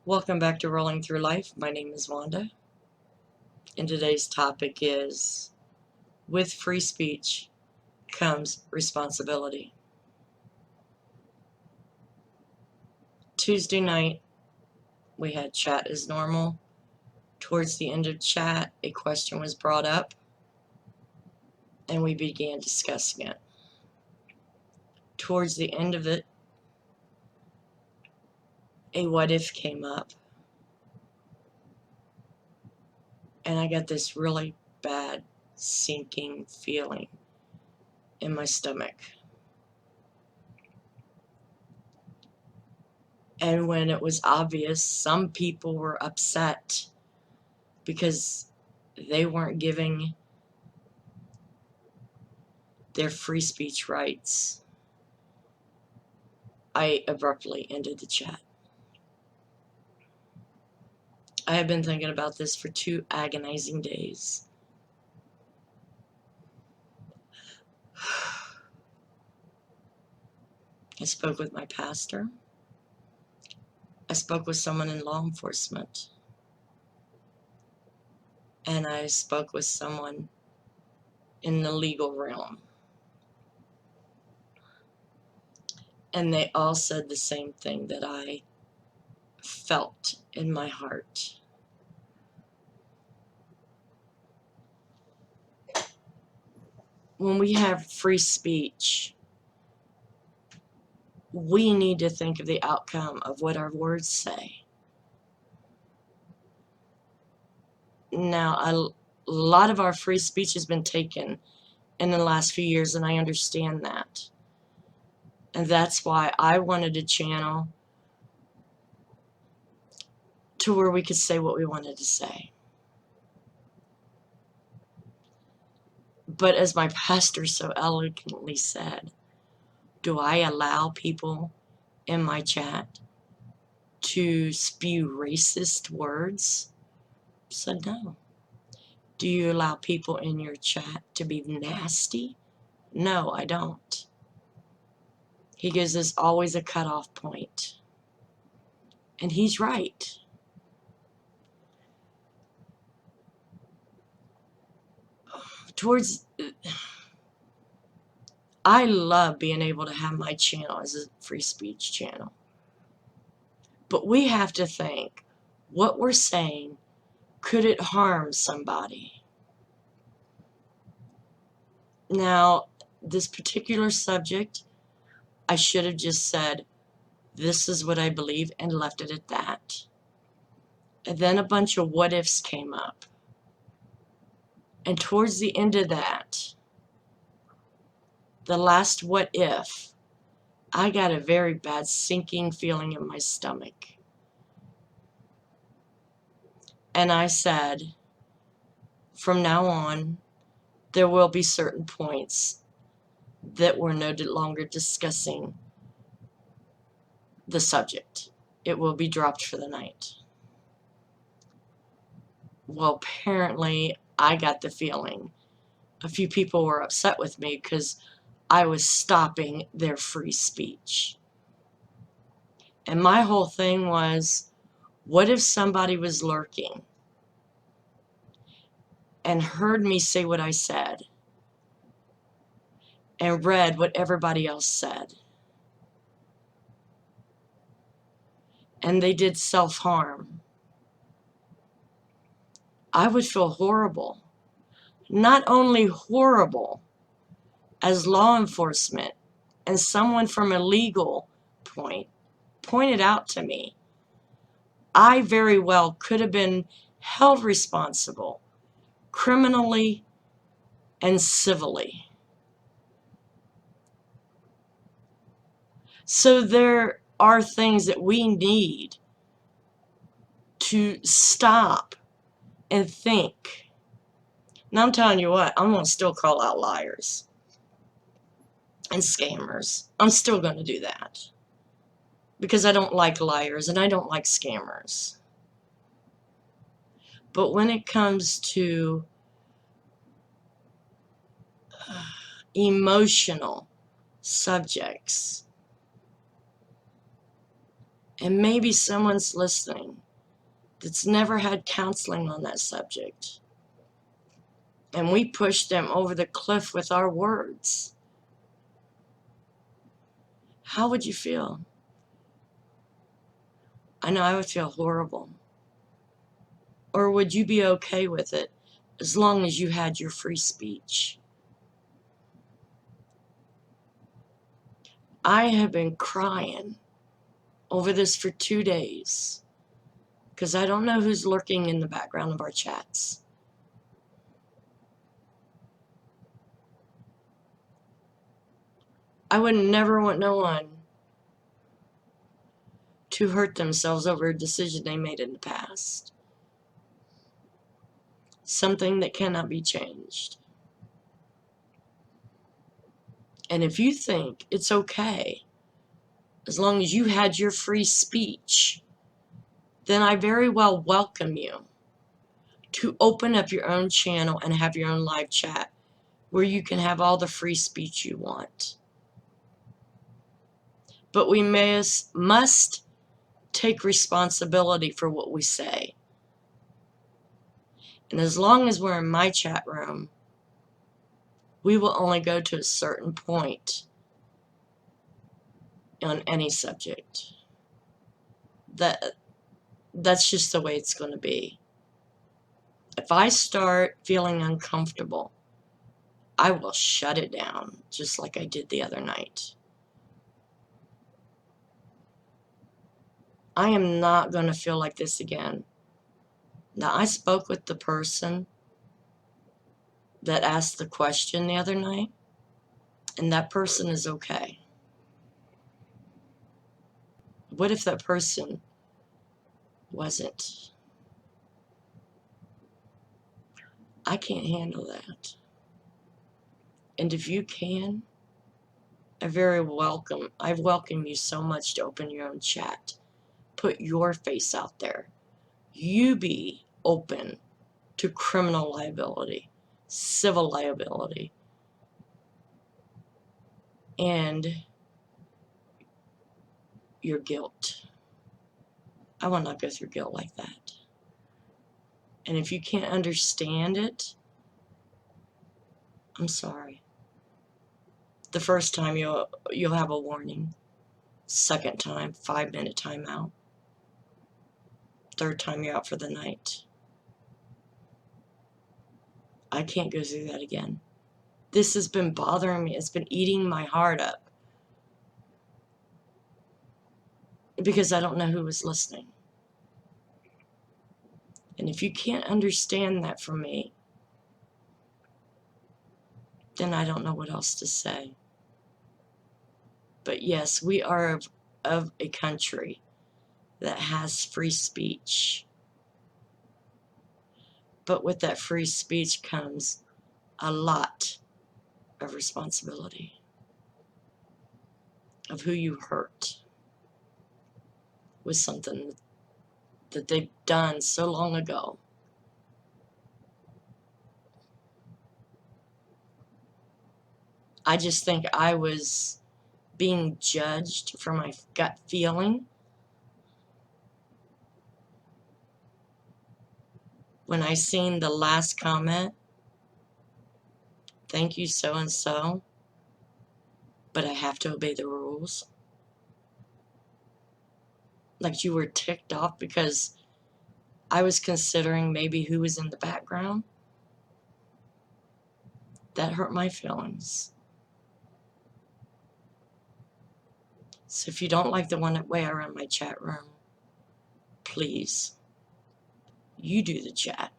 Welcome back to Rolling Through Life. My name is Wanda, and today's topic is with free speech comes responsibility. Tuesday night, we had chat as normal. Towards the end of chat, a question was brought up, and we began discussing it. Towards the end of it, a what if came up, and I got this really bad sinking feeling in my stomach. And when it was obvious, some people were upset because they weren't giving their free speech rights, I abruptly ended the chat. I have been thinking about this for 2 agonizing days. I spoke with my pastor. I spoke with someone in law enforcement. And I spoke with someone in the legal realm. And they all said the same thing that I felt in my heart. When we have free speech, we need to think of the outcome of what our words say. Now, a lot of our free speech has been taken in the last few years, and I understand that. And that's why I wanted a channel to where we could say what we wanted to say. But as my pastor so eloquently said, do I allow people in my chat to spew racist words? I said no. Do you allow people in your chat to be nasty? No, I don't. He gives us always a cutoff point. And he's right. I love being able to have my channel as a free speech channel. But we have to think, what we're saying, could it harm somebody? Now, this particular subject, I should have just said, this is what I believe, and left it at that. And then a bunch of what ifs came up. And towards the end of that, the last what if, I got a very bad sinking feeling in my stomach. And I said, from now on, there will be certain points that we're no longer discussing the subject. It will be dropped for the night. Well, apparently, I got the feeling a few people were upset with me because I was stopping their free speech. And my whole thing was, what if somebody was lurking and heard me say what I said and read what everybody else said, and they did self-harm? I would feel horrible. Not only horrible as law enforcement and someone from a legal point pointed out to me, I very well could have been held responsible criminally and civilly. So there are things that we need to stop and think. Now I'm telling you what, I'm going to still call out liars and scammers. I'm still going to do that because I don't like liars and I don't like scammers. But when it comes to emotional subjects, And maybe someone's listening that's never had counseling on that subject. And we push them over the cliff with our words. How would you feel? I know I would feel horrible. Or would you be okay with it as long as you had your free speech? I have been crying over this for 2 days because I don't know who's lurking in the background of our chats. I would never want no one to hurt themselves over a decision they made in the past. Something that cannot be changed. And if you think it's okay, as long as you had your free speech, then I very well welcome you to open up your own channel and have your own live chat where you can have all the free speech you want. But we must take responsibility for what we say. And as long as we're in my chat room, we will only go to a certain point on any subject. That's just the way it's going to be. If I start feeling uncomfortable, I will shut it down, just like I did the other night. I am not going to feel like this again. Now, I spoke with the person that asked the question the other night, and that person is okay. What if that person wasn't? I can't handle that. And if you can, I welcome you so much to open your own chat. Put your face out there. You be open to criminal liability, civil liability, and your guilt. I will not go through guilt like that. And if you can't understand it, I'm sorry. The first time you'll have a warning. Second time, 5-minute timeout. Third time, you're out for the night. I can't go through that again. This has been bothering me. It's been eating my heart up. Because I don't know who was listening. And if you can't understand that from me, then I don't know what else to say. But yes, we are of a country that has free speech. But with that free speech comes a lot of responsibility of who you hurt with something that they've done so long ago. I just think I was being judged for my gut feeling when I seen the last comment. Thank you, so and so, but I have to obey the rules. Like you were ticked off because I was considering maybe who was in the background. That hurt my feelings. So if you don't like the way I run my chat room, please, you do the chat.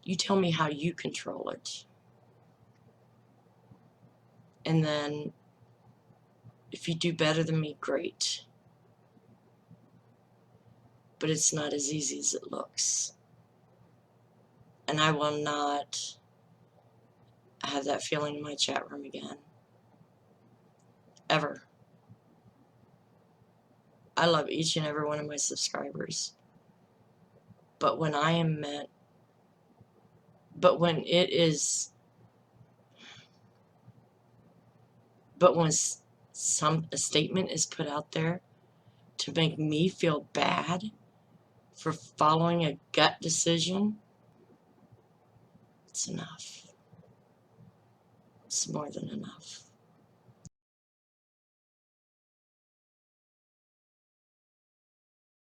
You tell me how you control it. And then if you do better than me, great. But it's not as easy as it looks. And I will not have that feeling in my chat room again. Ever. I love each and every one of my subscribers. But when I am meant, but when it is, but when a statement is put out there to make me feel bad for following a gut decision, it's enough. It's more than enough.